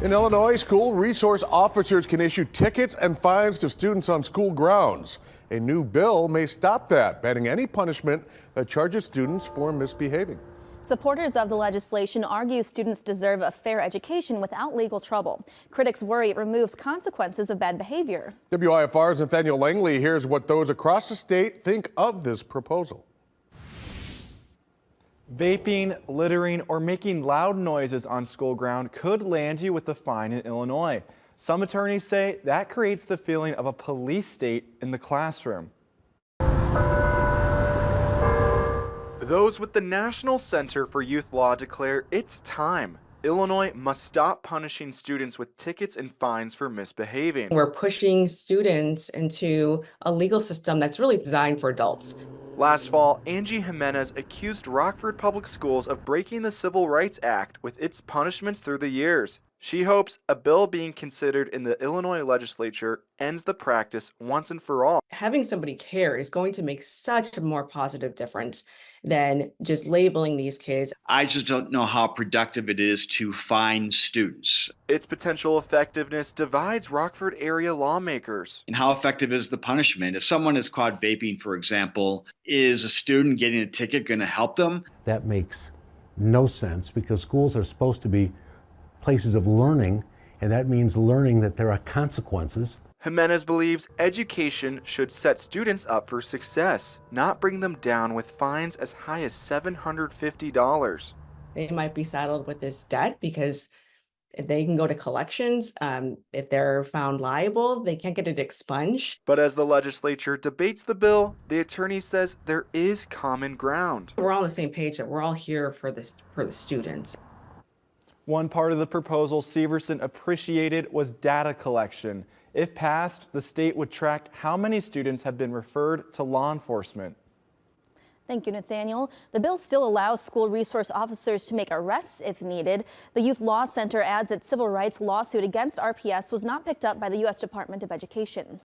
In Illinois, school resource officers can issue tickets and fines to students on school grounds. A new bill may stop that, banning any punishment that charges students for misbehaving. Supporters of the legislation argue students deserve a fair education without legal trouble. Critics worry it removes consequences of bad behavior. WIFR's Nathaniel Langley hears what those across the state think of this proposal. Vaping, littering, or making loud noises on school ground could land you with a fine in Illinois. Some attorneys say that creates the feeling of a police state in the classroom. Those with the National Center for Youth Law declare it's time. Illinois must stop punishing students with tickets and fines for misbehaving. We're pushing students into a legal system that's really designed for adults. Last fall, Angie Jimenez accused Rockford Public Schools of breaking the Civil Rights Act with its punishments through the years. She hopes a bill being considered in the Illinois legislature ends the practice once and for all. Having somebody care is going to make such a more positive difference than just labeling these kids. I just don't know how productive it is to fine students. Its potential effectiveness divides Rockford area lawmakers. And how effective is the punishment? If someone is caught vaping, for example, is a student getting a ticket going to help them? That makes no sense because schools are supposed to be places of learning, and that means learning that there are consequences. Jimenez believes education should set students up for success, not bring them down with fines as high as $750. They might be saddled with this debt because they can go to collections. If they're found liable, they can't get it expunged. But as the legislature debates the bill, the attorney says there is common ground. We're all on the same page that we're all here for the students. One part of the proposal Severson appreciated was data collection. If passed, the state would track how many students have been referred to law enforcement. Thank you, Nathaniel. The bill still allows school resource officers to make arrests if needed. The Youth Law Center adds its civil rights lawsuit against RPS was not picked up by the U.S. Department of Education.